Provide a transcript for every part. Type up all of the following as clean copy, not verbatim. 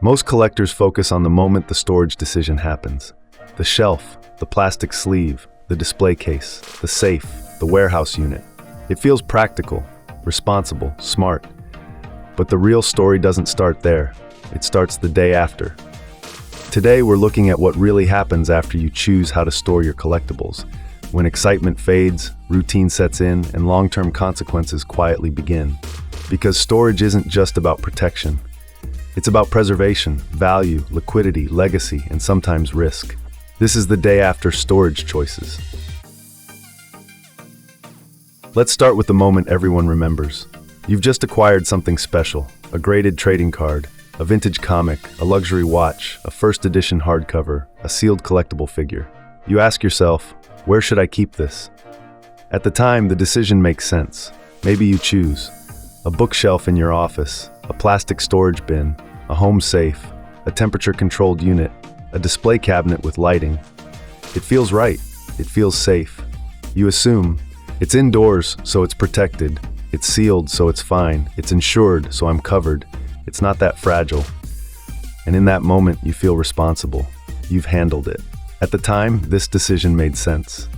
Most collectors focus on the moment the storage decision happens. The shelf, the plastic sleeve, the display case, the safe, the warehouse unit. It feels practical, responsible, smart. But the real story doesn't start there. It starts the day after. Today, we're looking at what really happens after you choose how to store your collectibles. When excitement fades, routine sets in, and long-term consequences quietly begin. Because storage isn't just about protection. It's about preservation, value, liquidity, legacy, and sometimes risk. This is the day after storage choices. Let's start with the moment everyone remembers. You've just acquired something special, a graded trading card, a vintage comic, a luxury watch, a first edition hardcover, a sealed collectible figure. You ask yourself, where should I keep this? At the time, the decision makes sense. Maybe you choose a bookshelf in your office, a plastic storage bin, a home safe, a temperature-controlled unit, a display cabinet with lighting. It feels right. It feels safe. You assume it's indoors, so it's protected. It's sealed, so it's fine. It's insured, so I'm covered. It's not that fragile. And in that moment, you feel responsible. You've handled it. At the time, this decision made sense.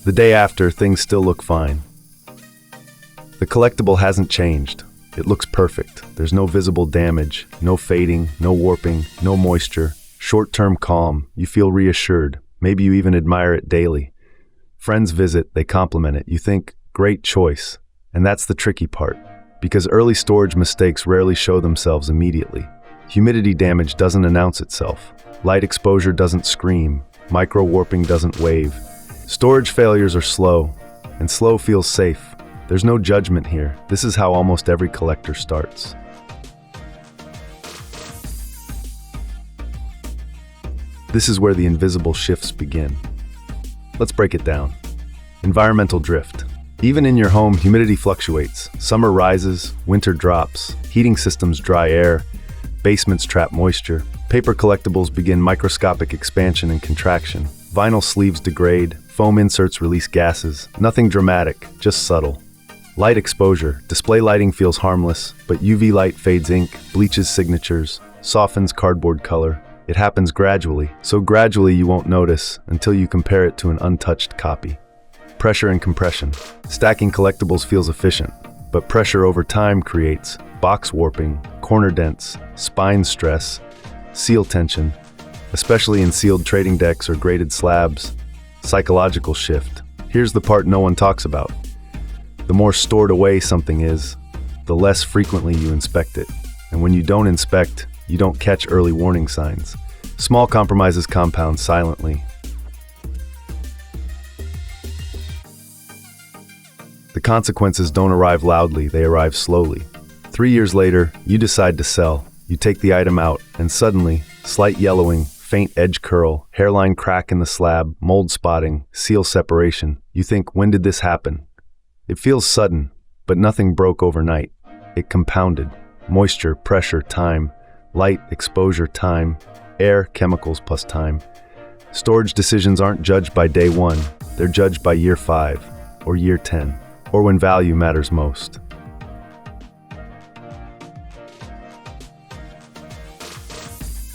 The day after, things still look fine. The collectible hasn't changed. It looks perfect. There's no visible damage, no fading, no warping, no moisture. Short-term calm. You feel reassured. Maybe you even admire it daily. Friends visit, they compliment it. You think, great choice. And that's the tricky part, because early storage mistakes rarely show themselves immediately. Humidity damage doesn't announce itself. Light exposure doesn't scream. Micro-warping doesn't wave. Storage failures are slow, and slow feels safe. There's no judgment here. This is how almost every collector starts. This is where the invisible shifts begin. Let's break it down. Environmental drift. Even in your home, humidity fluctuates. Summer rises, winter drops, heating systems dry air, basements trap moisture. Paper collectibles begin microscopic expansion and contraction. Vinyl sleeves degrade, foam inserts release gases. Nothing dramatic, just subtle. Light exposure. Display lighting feels harmless, but UV light fades ink, bleaches signatures, softens cardboard color. It happens gradually, so gradually you won't notice until you compare it to an untouched copy. Pressure and compression. Stacking collectibles feels efficient, but pressure over time creates box warping, corner dents, spine stress, seal tension, especially in sealed trading decks or graded slabs. Psychological shift. Here's the part no one talks about. The more stored away something is, the less frequently you inspect it. And when you don't inspect, you don't catch early warning signs. Small compromises compound silently. The consequences don't arrive loudly, they arrive slowly. 3 years later, you decide to sell. You take the item out, and suddenly, slight yellowing, faint edge curl, hairline crack in the slab, mold spotting, seal separation. You think, when did this happen? It feels sudden, but nothing broke overnight. It compounded. Moisture, pressure, time. Light, exposure, time. Air, chemicals plus time. Storage decisions aren't judged by day 1. They're judged by year 5, or year 10, or when value matters most.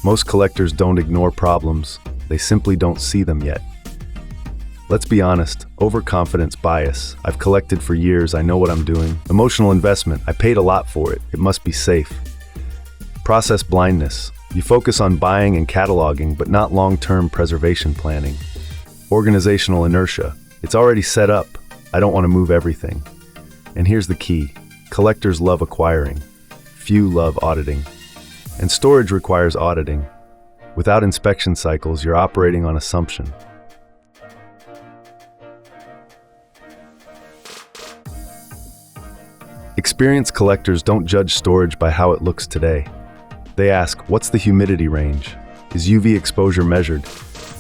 Most collectors don't ignore problems. They simply don't see them yet. Let's be honest, overconfidence bias. I've collected for years, I know what I'm doing. Emotional investment, I paid a lot for it, it must be safe. Process blindness. You focus on buying and cataloging, but not long-term preservation planning. Organizational inertia. It's already set up. I don't want to move everything. And here's the key. Collectors love acquiring. Few love auditing. And storage requires auditing. Without inspection cycles, you're operating on assumption. Experienced collectors don't judge storage by how it looks today. They ask, what's the humidity range? Is UV exposure measured?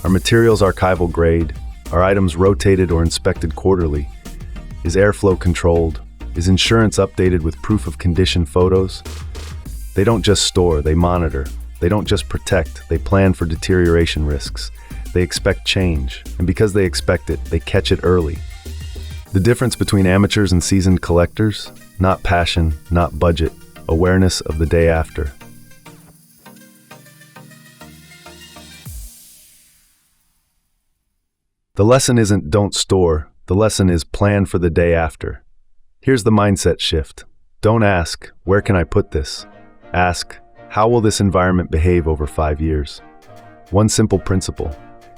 Are materials archival grade? Are items rotated or inspected quarterly? Is airflow controlled? Is insurance updated with proof of condition photos? They don't just store, they monitor. They don't just protect, they plan for deterioration risks. They expect change, and because they expect it, they catch it early. The difference between amateurs and seasoned collectors? Not passion, not budget, awareness of the day after. The lesson isn't don't store, the lesson is plan for the day after. Here's the mindset shift. Don't ask, where can I put this? Ask, how will this environment behave over 5 years? One simple principle.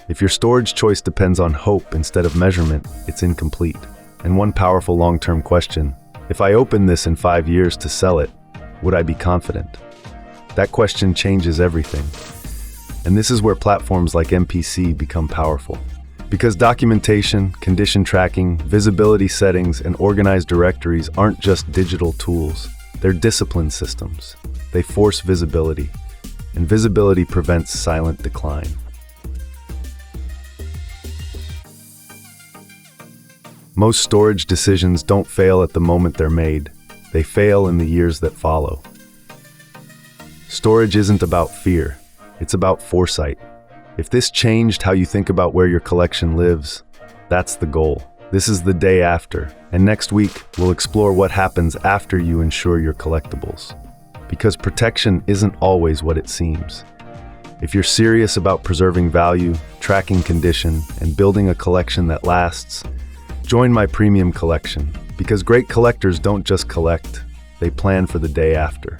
If your storage choice depends on hope instead of measurement, it's incomplete. And one powerful long-term question, if I open this in 5 years to sell it, would I be confident? That question changes everything. And this is where platforms like MPC become powerful. Because documentation, condition tracking, visibility settings, and organized directories aren't just digital tools. They're discipline systems. They force visibility, and visibility prevents silent decline. Most storage decisions don't fail at the moment they're made. They fail in the years that follow. Storage isn't about fear. It's about foresight. If this changed how you think about where your collection lives, that's the goal. This is the day after, and next week we'll explore what happens after you insure your collectibles. Because protection isn't always what it seems. If you're serious about preserving value, tracking condition, and building a collection that lasts, join my premium collection, because great collectors don't just collect, they plan for the day after.